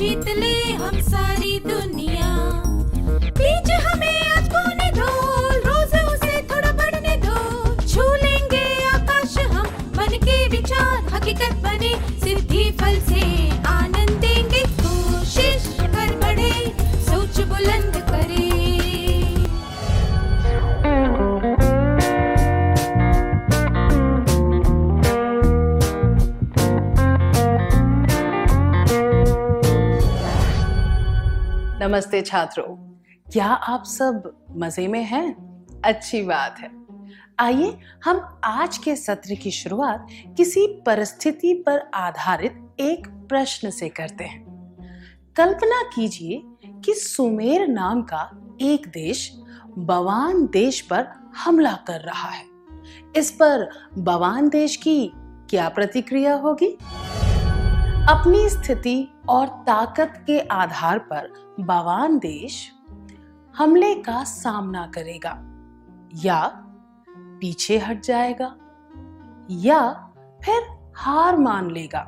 जीत ले हम सारी दुनिया। बीच हमें आज बोने दो, रोज उसे थोड़ा बढ़ने दो। छू लेंगे आकाश हम, मन के विचार हकीकत बने। सिद्धि फल से आनंद देंगे, कोशिश कर बढ़े, सोच बुलंद करे। नमस्ते छात्रों, क्या आप सब मजे में हैं? अच्छी बात है। आइए हम आज के सत्र की शुरुआत किसी परिस्थिति पर आधारित एक प्रश्न से करते हैं। कल्पना कीजिए कि सुमेर नाम का एक देश बवान देश पर हमला कर रहा है। इस पर बवान देश की क्या प्रतिक्रिया होगी? अपनी स्थिति और ताकत के आधार पर बवान देश हमले का सामना करेगा, या पीछे हट जाएगा, या फिर हार मान लेगा।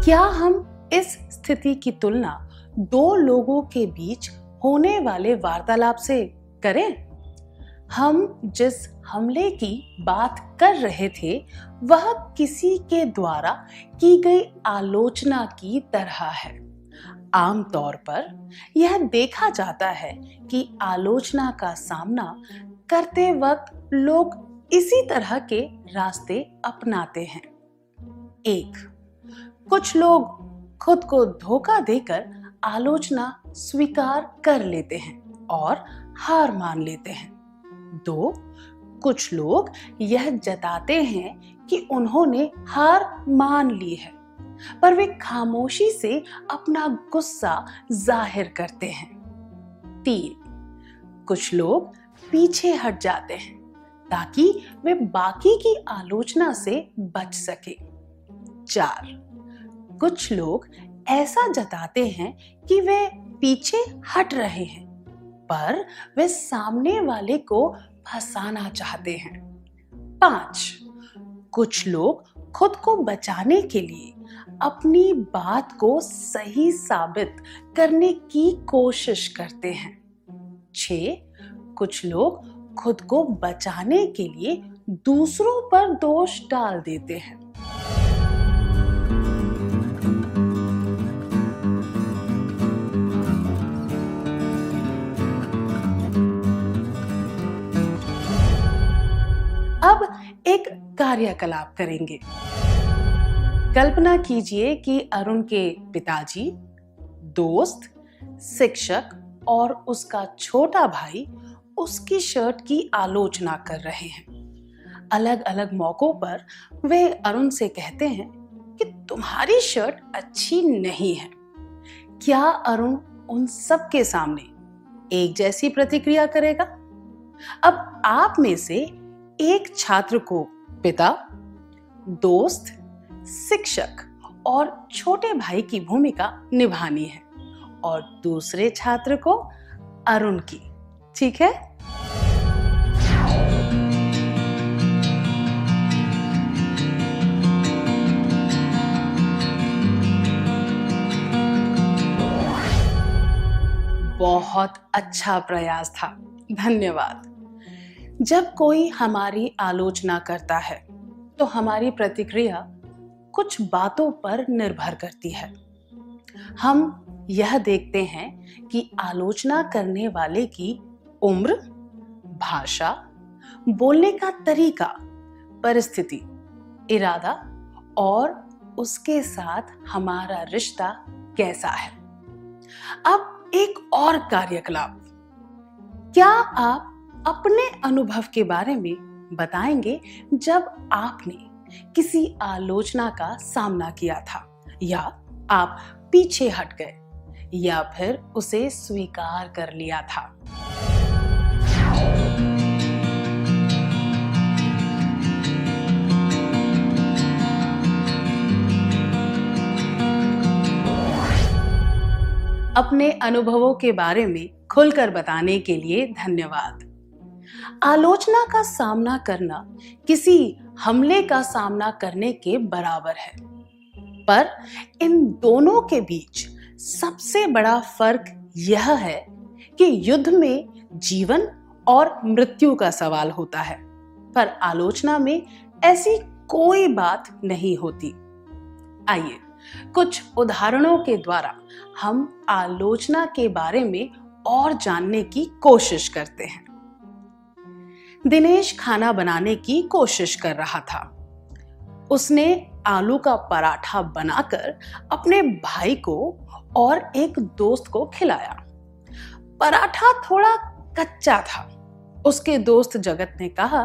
क्या हम इस स्थिति की तुलना दो लोगों के बीच होने वाले वार्तालाप से करें? हम जिस हमले की बात कर रहे थे वह किसी के द्वारा की गई आलोचना की तरह है। आमतौर पर यह देखा जाता है कि आलोचना का सामना करते वक्त लोग इसी तरह के रास्ते अपनाते हैं। 1. कुछ लोग खुद को धोखा देकर आलोचना स्वीकार कर लेते हैं और हार मान लेते हैं। 2. कुछ लोग यह जताते हैं कि उन्होंने हार मान ली है, पर वे खामोशी से अपना गुस्सा जाहिर करते हैं। 3. कुछ लोग पीछे हट जाते हैं ताकि वे बाकी की आलोचना से बच सके। 4. कुछ लोग ऐसा जताते हैं कि वे पीछे हट रहे हैं, पर वे सामने वाले को फंसाना चाहते हैं। 5. कुछ लोग खुद को बचाने के लिए अपनी बात को सही साबित करने की कोशिश करते हैं। 6. कुछ लोग खुद को बचाने के लिए दूसरों पर दोष डाल देते हैं। अब एक कार्यकलाप करेंगे। कल्पना कीजिए कि अरुण के पिताजी, दोस्त, शिक्षक और उसका छोटा भाई उसकी शर्ट की आलोचना कर रहे हैं। अलग अलग मौकों पर वे अरुण से कहते हैं कि तुम्हारी शर्ट अच्छी नहीं है। क्या अरुण उन सब के सामने एक जैसी प्रतिक्रिया करेगा? अब आप में से एक छात्र को पिता, दोस्त, शिक्षक और छोटे भाई की भूमिका निभानी है और दूसरे छात्र को अरुण की। ठीक है? बहुत अच्छा प्रयास था, धन्यवाद। जब कोई हमारी आलोचना करता है तो हमारी प्रतिक्रिया कुछ बातों पर निर्भर करती है। हम यह देखते हैं कि आलोचना करने वाले की उम्र, भाषा, बोलने का तरीका, परिस्थिति, इरादा और उसके साथ हमारा रिश्ता कैसा है। अब एक और कार्यकलाप। क्या आप अपने अनुभव के बारे में बताएंगे जब आपने किसी आलोचना का सामना किया था, या आप पीछे हट गए, या फिर उसे स्वीकार कर लिया था? अपने अनुभवों के बारे में खुलकर बताने के लिए धन्यवाद। आलोचना का सामना करना किसी हमले का सामना करने के बराबर है, पर इन दोनों के बीच सबसे बड़ा फर्क यह है कि युद्ध में जीवन और मृत्यु का सवाल होता है, पर आलोचना में ऐसी कोई बात नहीं होती। आइए कुछ उदाहरणों के द्वारा हम आलोचना के बारे में और जानने की कोशिश करते हैं। दिनेश खाना बनाने की कोशिश कर रहा था। उसने आलू का पराठा बनाकर अपने भाई को और एक दोस्त को खिलाया। पराठा थोड़ा कच्चा था। उसके दोस्त जगत ने कहा,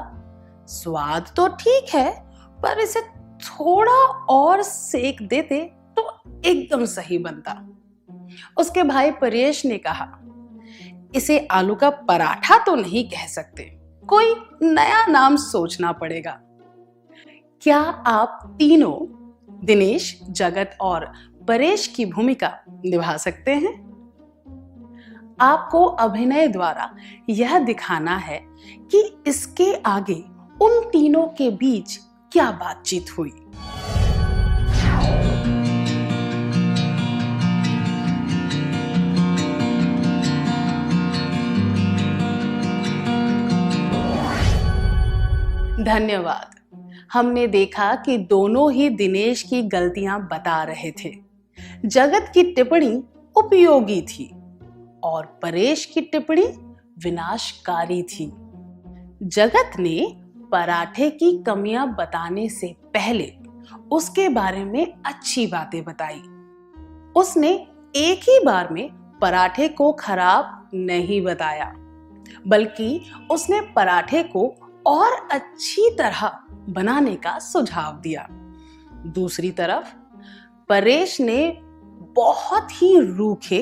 स्वाद तो ठीक है, पर इसे थोड़ा और सेक देते तो एकदम सही बनता। उसके भाई परेश ने कहा, इसे आलू का पराठा तो नहीं कह सकते, कोई नया नाम सोचना पड़ेगा। क्या आप तीनों दिनेश, जगत और परेश की भूमिका निभा सकते हैं? आपको अभिनय द्वारा यह दिखाना है कि इसके आगे उन तीनों के बीच क्या बातचीत हुई। धन्यवाद। हमने देखा कि दोनों ही दिनेश की गलतियां बता रहे थे। जगत की टिप्पणी उपयोगी थी और परेश की टिप्पणी विनाशकारी थी। जगत ने पराठे की कमियां बताने से पहले उसके बारे में अच्छी बातें बताई। उसने एक ही बार में पराठे को खराब नहीं बताया, बल्कि उसने पराठे को और अच्छी तरह बनाने का सुझाव दिया। दूसरी तरफ परेश ने बहुत ही रूखे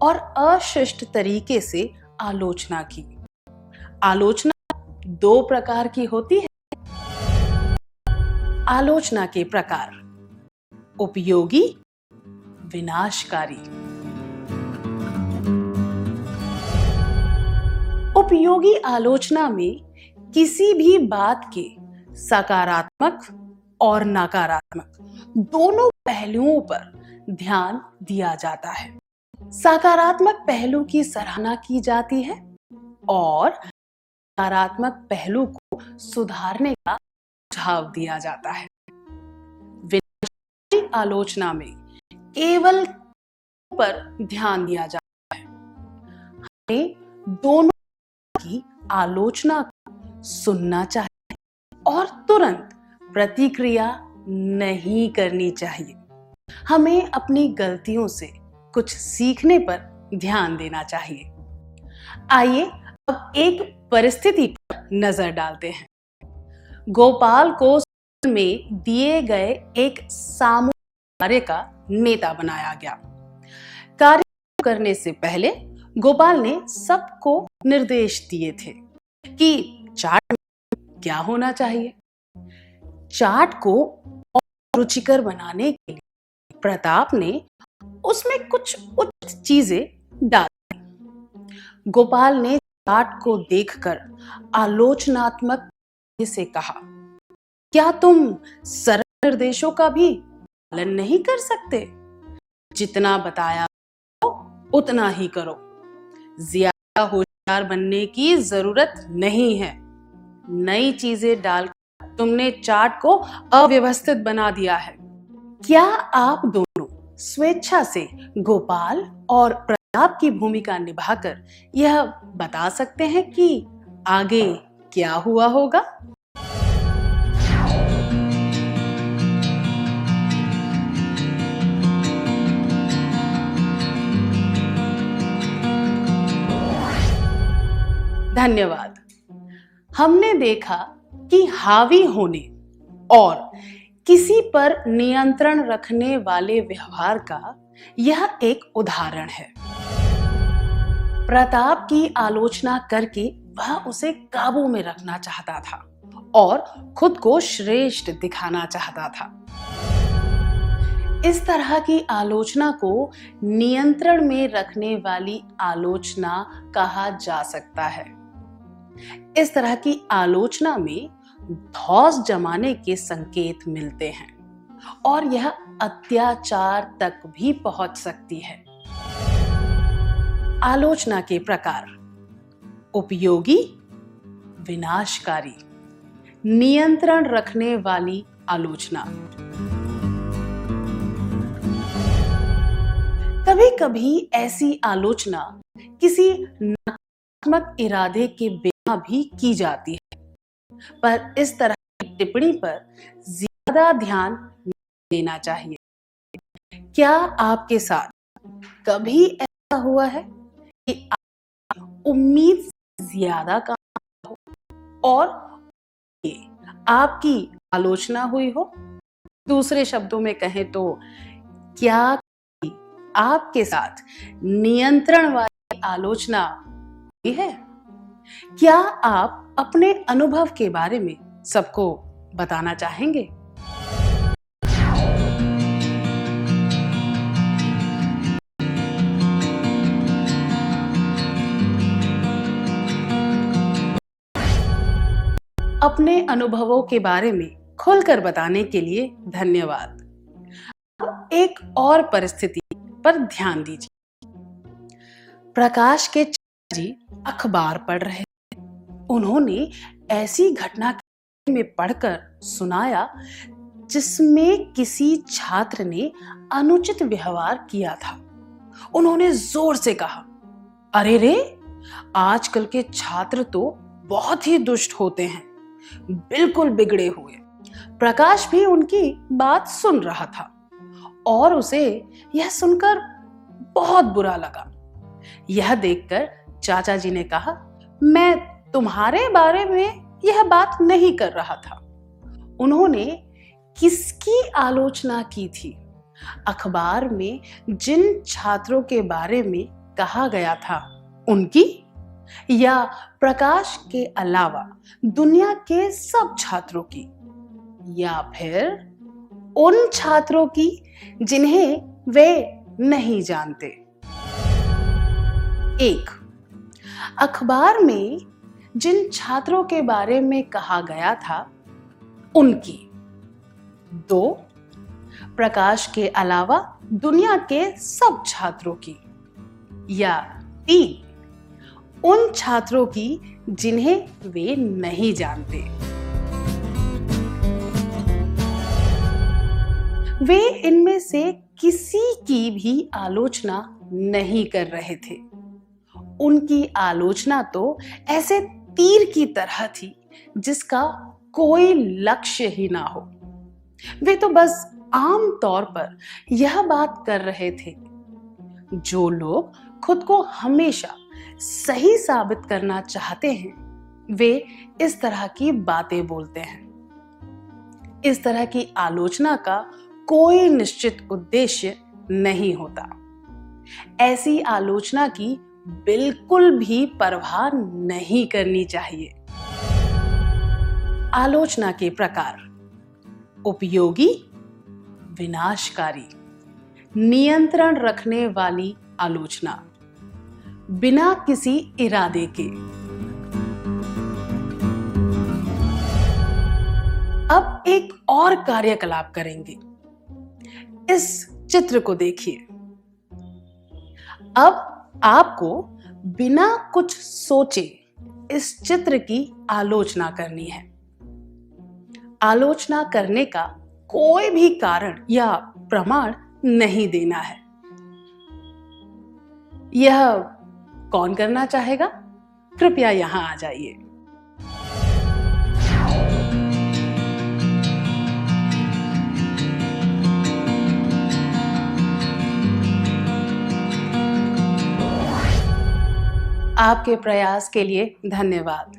और अशिष्ट तरीके से आलोचना की। आलोचना दो प्रकार की होती है। आलोचना के प्रकार: उपयोगी, विनाशकारी। उपयोगी आलोचना में किसी भी बात के सकारात्मक और नकारात्मक दोनों पहलुओं पर ध्यान दिया जाता है। सकारात्मक पहलू की सराहना की जाती है और नकारात्मक पहलू को सुधारने का सुझाव दिया जाता है। विनाशकारी आलोचना में केवल पर ध्यान दिया जाता है। हमें दोनों की आलोचना सुनना चाहिए और तुरंत प्रतिक्रिया नहीं करनी चाहिए। हमें अपनी गलतियों से कुछ सीखने पर ध्यान देना चाहिए। आइए अब एक परिस्थिति पर नजर डालते हैं। गोपाल को स्कूल में दिए गए एक सामूहिक कार्य का नेता बनाया गया। कार्य करने से पहले गोपाल ने सबको निर्देश दिए थे कि चाट में क्या होना चाहिए। चाट को और रुचिकर बनाने के लिए प्रताप ने उसमें कुछ उचित चीजें डाली। गोपाल ने चाट को देखकर आलोचनात्मक से कहा, क्या तुम सरल निर्देशों का भी पालन नहीं कर सकते? जितना बताया उतना ही करो। ज्यादा होशियार बनने की जरूरत नहीं है। नई चीजें डालकर तुमने चाट को अव्यवस्थित बना दिया है। क्या आप दोनों स्वेच्छा से गोपाल और प्रताप की भूमिका निभाकर यह बता सकते हैं कि आगे क्या हुआ होगा? धन्यवाद। हमने देखा कि हावी होने और किसी पर नियंत्रण रखने वाले व्यवहार का यह एक उदाहरण है। प्रताप की आलोचना करके वह उसे काबू में रखना चाहता था और खुद को श्रेष्ठ दिखाना चाहता था। इस तरह की आलोचना को नियंत्रण में रखने वाली आलोचना कहा जा सकता है। इस तरह की आलोचना में धौंस जमाने के संकेत मिलते हैं और यह अत्याचार तक भी पहुंच सकती है। आलोचना के प्रकार: उपयोगी, विनाशकारी, नियंत्रण रखने वाली आलोचना। कभी कभी ऐसी आलोचना किसी नकारात्मक इरादे के बिना भी की जाती है, पर इस तरह की टिप्पणी पर ज्यादा ध्यान देना चाहिए। क्या आपके साथ कभी ऐसा हुआ है कि आप उम्मीद से ज्यादा काम हो और आपकी आलोचना हुई हो? दूसरे शब्दों में कहें तो क्या आपके साथ नियंत्रण वाली आलोचना हुई है? क्या आप अपने अनुभव के बारे में सबको बताना चाहेंगे? अपने अनुभवों के बारे में खुलकर बताने के लिए धन्यवाद। अब एक और परिस्थिति पर ध्यान दीजिए। प्रकाश के चाचा जी अखबार पढ़ रहे थे। उन्होंने ऐसी घटना में पढ़कर सुनाया जिसमें किसी छात्र ने अनुचित व्यवहार किया था। उन्होंने जोर से कहा, अरे रे, आजकल के छात्र तो बहुत ही दुष्ट होते हैं, बिल्कुल बिगड़े हुए। प्रकाश भी उनकी बात सुन रहा था और उसे यह सुनकर बहुत बुरा लगा। यह देखकर चाचा जी ने कहा, मैं तुम्हारे बारे में यह बात नहीं कर रहा था। उन्होंने किसकी आलोचना की थी? अखबार में जिन छात्रों के बारे में कहा गया था उनकी, या प्रकाश के अलावा दुनिया के सब छात्रों की, या फिर उन छात्रों की जिन्हें वे नहीं जानते? 1. अखबार में जिन छात्रों के बारे में कहा गया था उनकी। 2. प्रकाश के अलावा दुनिया के सब छात्रों की, या 3. उन छात्रों की जिन्हें वे नहीं जानते। वे इनमें से किसी की भी आलोचना नहीं कर रहे थे। उनकी आलोचना तो ऐसे तीर की तरह थी जिसका कोई लक्ष्य ही ना हो। वे तो बस आम तौर पर यह बात कर रहे थे। जो लोग खुद को हमेशा सही साबित करना चाहते हैं, वे इस तरह की बातें बोलते हैं। इस तरह की आलोचना का कोई निश्चित उद्देश्य नहीं होता। ऐसी आलोचना की बिल्कुल भी परवाह नहीं करनी चाहिए। आलोचना के प्रकार: उपयोगी, विनाशकारी, नियंत्रण रखने वाली आलोचना, बिना किसी इरादे के। अब एक और कार्यकलाप करेंगे। इस चित्र को देखिए। अब आपको बिना कुछ सोचे इस चित्र की आलोचना करनी है। आलोचना करने का कोई भी कारण या प्रमाण नहीं देना है। यह कौन करना चाहेगा? कृपया यहां आ जाइए। आपके प्रयास के लिए धन्यवाद।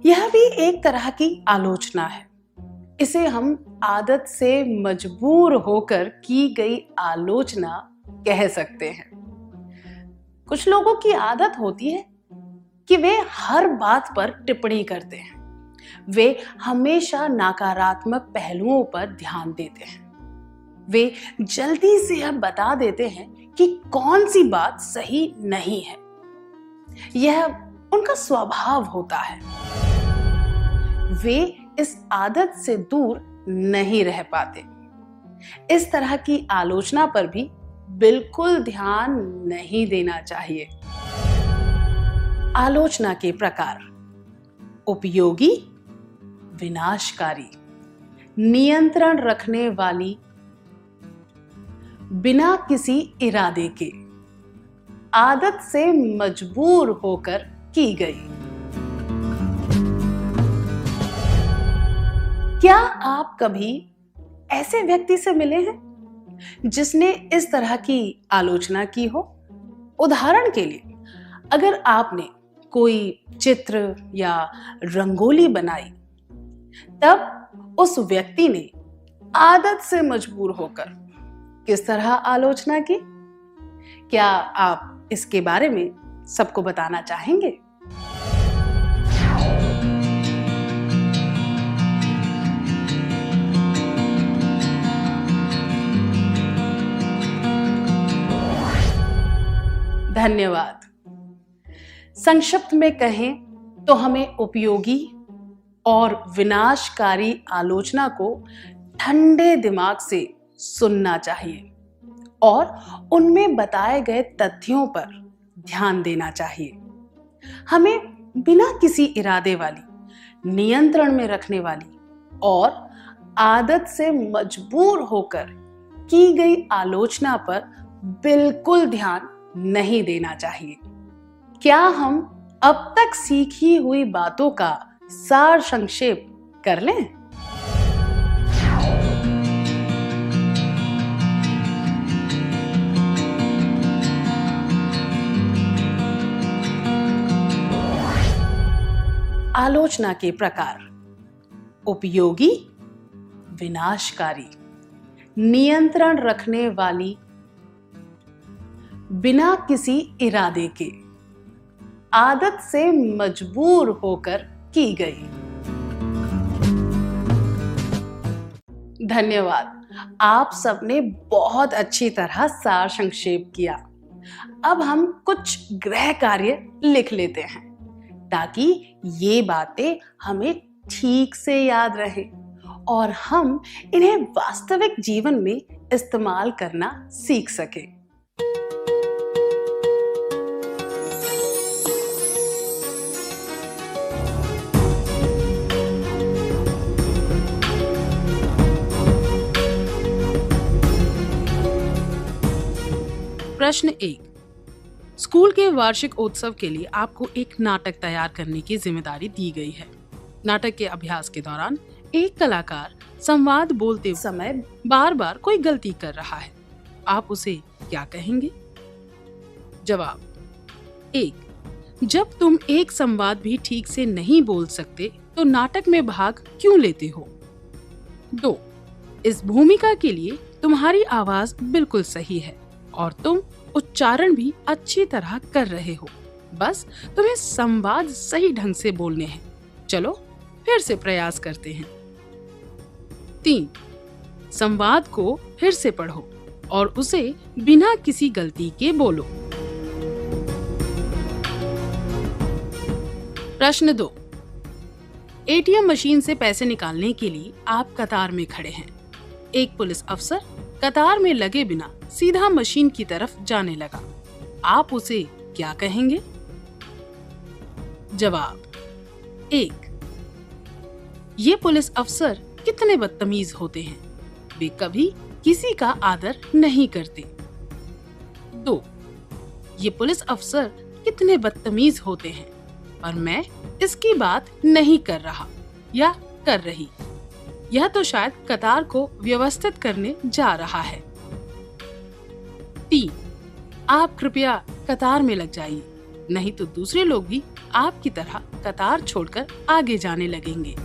यह भी एक तरह की आलोचना है। इसे हम आदत से मजबूर होकर की गई आलोचना कह सकते हैं। कुछ लोगों की आदत होती है कि वे हर बात पर टिप्पणी करते हैं। वे हमेशा नकारात्मक पहलुओं पर ध्यान देते हैं। वे जल्दी से यह बता देते हैं कि कौन सी बात सही नहीं है। यह उनका स्वभाव होता है। वे इस आदत से दूर नहीं रह पाते। इस तरह की आलोचना पर भी बिल्कुल ध्यान नहीं देना चाहिए। आलोचना के प्रकार: उपयोगी, विनाशकारी, नियंत्रण रखने वाली, बिना किसी इरादे के, आदत से मजबूर होकर की गई। क्या आप कभी ऐसे व्यक्ति से मिले हैं जिसने इस तरह की आलोचना की हो? उदाहरण के लिए, अगर आपने कोई चित्र या रंगोली बनाई, तब उस व्यक्ति ने आदत से मजबूर होकर किस तरह आलोचना की? क्या आप इसके बारे में सबको बताना चाहेंगे? धन्यवाद। संक्षिप्त में कहें तो हमें उपयोगी और विनाशकारी आलोचना को ठंडे दिमाग से सुनना चाहिए और उनमें बताए गए तथ्यों पर ध्यान देना चाहिए। हमें बिना किसी इरादे वाली, नियंत्रण में रखने वाली और आदत से मजबूर होकर की गई आलोचना पर बिल्कुल ध्यान नहीं देना चाहिए। क्या हम अब तक सीखी हुई बातों का सार संक्षेप कर लें? आलोचना के प्रकार: उपयोगी, विनाशकारी, नियंत्रण रखने वाली, बिना किसी इरादे के, आदत से मजबूर होकर की गई। धन्यवाद। आप सबने बहुत अच्छी तरह सार संक्षेप किया। अब हम कुछ गृह कार्य लिख लेते हैं ताकि ये बातें हमें ठीक से याद रहें और हम इन्हें वास्तविक जीवन में इस्तेमाल करना सीख सकें। प्रश्न 1। स्कूल के वार्षिक उत्सव के लिए आपको एक नाटक तैयार करने की जिम्मेदारी दी गई है। नाटक के अभ्यास के दौरान एक कलाकार संवाद बोलते समय बार बार कोई गलती कर रहा है। आप उसे क्या कहेंगे? जवाब: 1। जब तुम एक संवाद भी ठीक से नहीं बोल सकते तो नाटक में भाग क्यों लेते हो? 2। इस भूमिका के लिए तुम्हारी आवाज बिल्कुल सही है और तुम उच्चारण भी अच्छी तरह कर रहे हो, बस तुम्हें संवाद सही ढंग से बोलने हैं। चलो फिर से प्रयास करते हैं। 3। संवाद को फिर से पढ़ो और उसे बिना किसी गलती के बोलो। प्रश्न 2। एटीएम मशीन से पैसे निकालने के लिए आप कतार में खड़े हैं। एक पुलिस अफसर कतार में लगे बिना सीधा मशीन की तरफ जाने लगा। आप उसे क्या कहेंगे? जवाब: 1। ये पुलिस अफसर कितने बदतमीज होते हैं, वे कभी किसी का आदर नहीं करते। 2। ये पुलिस अफसर कितने बदतमीज होते हैं, पर मैं इसकी बात नहीं कर रहा या कर रही। यह तो शायद कतार को व्यवस्थित करने जा रहा है। 3। आप कृपया कतार में लग जाइए, नहीं तो दूसरे लोग भी आपकी तरह कतार छोड़कर आगे जाने लगेंगे।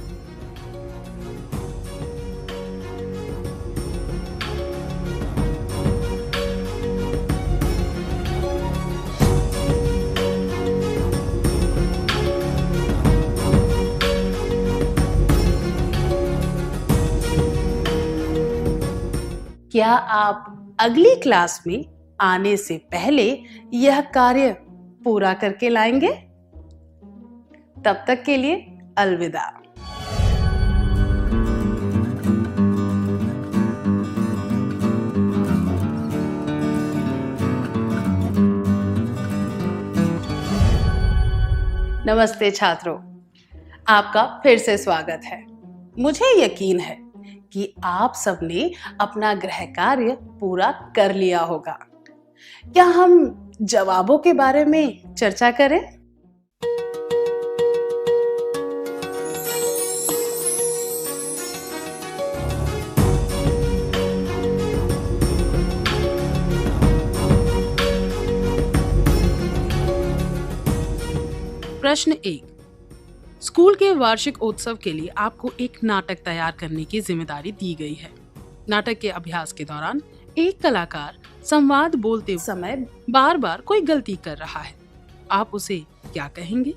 क्या आप अगली क्लास में आने से पहले यह कार्य पूरा करके लाएंगे? तब तक के लिए अलविदा। नमस्ते छात्रों, आपका फिर से स्वागत है। मुझे यकीन है कि आप सबने अपना गृह कार्य पूरा कर लिया होगा। क्या हम जवाबों के बारे में चर्चा करें? प्रश्न 1। स्कूल के वार्षिक उत्सव के लिए आपको एक नाटक तैयार करने की जिम्मेदारी दी गई है। नाटक के अभ्यास के दौरान एक कलाकार संवाद बोलते समय बार बार कोई गलती कर रहा है। आप उसे क्या कहेंगे?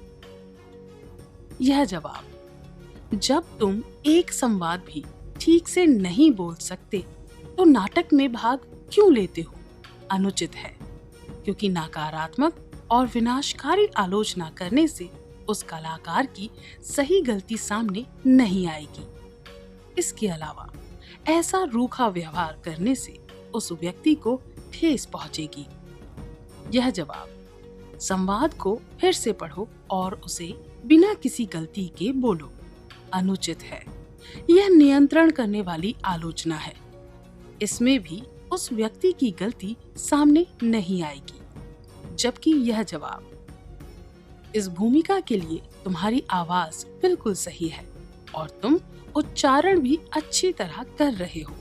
यह जवाब: जब तुम एक संवाद भी ठीक से नहीं बोल सकते तो नाटक में भाग क्यों लेते हो, अनुचित है, क्योंकि नकारात्मक और विनाशकारी आलोचना करने से उस कलाकार की सही गलती सामने नहीं आएगी। इसके अलावा ऐसा रूखा व्यवहार करने से उस व्यक्ति को ठेस पहुंचेगी। यह जवाब: संवाद को फिर से पढ़ो और उसे बिना किसी गलती के बोलो, अनुचित है। यह नियंत्रण करने वाली आलोचना है। इसमें भी उस व्यक्ति की गलती सामने नहीं आएगी। जबकि यह जवाब: इस भूमिका के लिए तुम्हारी आवाज बिल्कुल सही है और तुम उच्चारण भी अच्छी तरह कर रहे हो,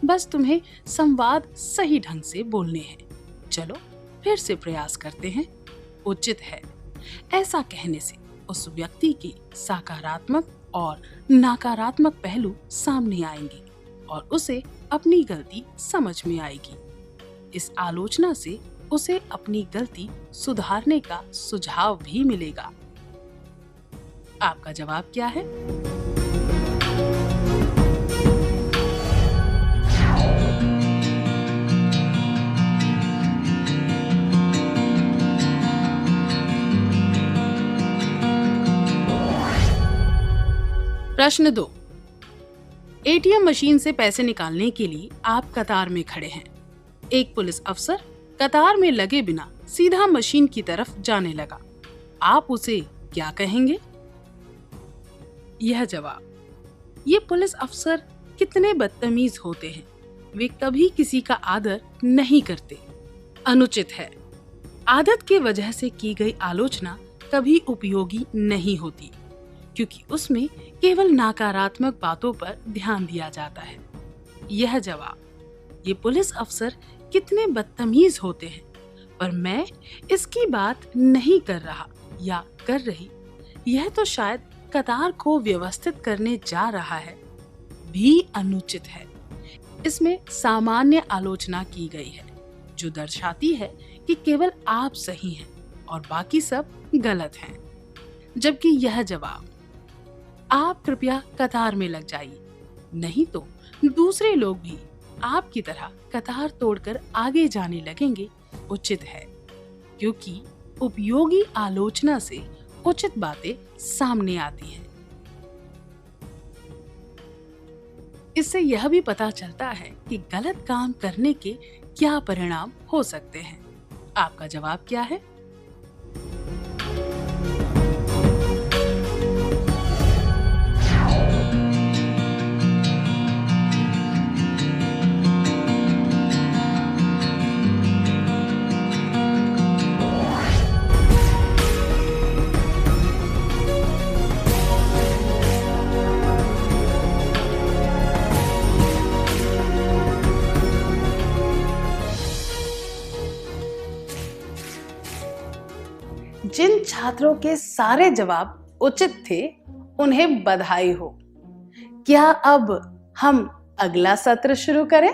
बस तुम्हें संवाद सही ढंग से बोलने हैं। चलो फिर से प्रयास करते हैं, उचित है। ऐसा कहने से उस व्यक्ति के सकारात्मक और नकारात्मक पहलू सामने आएंगे और उसे अपनी गलती समझ में आएगी। इस आलोचना से उसे अपनी गलती सुधारने का सुझाव भी मिलेगा। आपका जवाब क्या है? प्रश्न 2। एटीएम मशीन से पैसे निकालने के लिए आप कतार में खड़े हैं। एक पुलिस अफसर कतार में लगे बिना सीधा मशीन की तरफ जाने लगा। आप उसे क्या कहेंगे? यह जवाब: ये पुलिस अफसर कितने बदतमीज होते हैं, वे कभी किसी का आदर नहीं करते, अनुचित है। आदत के वजह से की गई आलोचना कभी उपयोगी नहीं होती, क्योंकि उसमें केवल नकारात्मक बातों पर ध्यान दिया जाता है। यह जवाब: ये पुलिस अफसर कितने बदतमीज होते हैं, पर मैं इसकी बात नहीं कर रहा या कर रही, यह तो शायद कतार को व्यवस्थित करने जा रहा है, भी अनुचित है। इसमें सामान्य आलोचना की गई है जो दर्शाती है कि केवल आप सही हैं और बाकी सब गलत हैं। जबकि यह जवाब: आप कृपया कतार में लग जाइए, नहीं तो दूसरे लोग भी आपकी तरह कतार तोड़कर आगे जाने लगेंगे, उचित है, क्योंकि उपयोगी आलोचना से उचित बातें सामने आती हैं। इससे यह भी पता चलता है कि गलत काम करने के क्या परिणाम हो सकते हैं। आपका जवाब क्या है? जिन छात्रों के सारे जवाब उचित थे उन्हें बधाई हो। क्या अब हम अगला सत्र शुरू करें?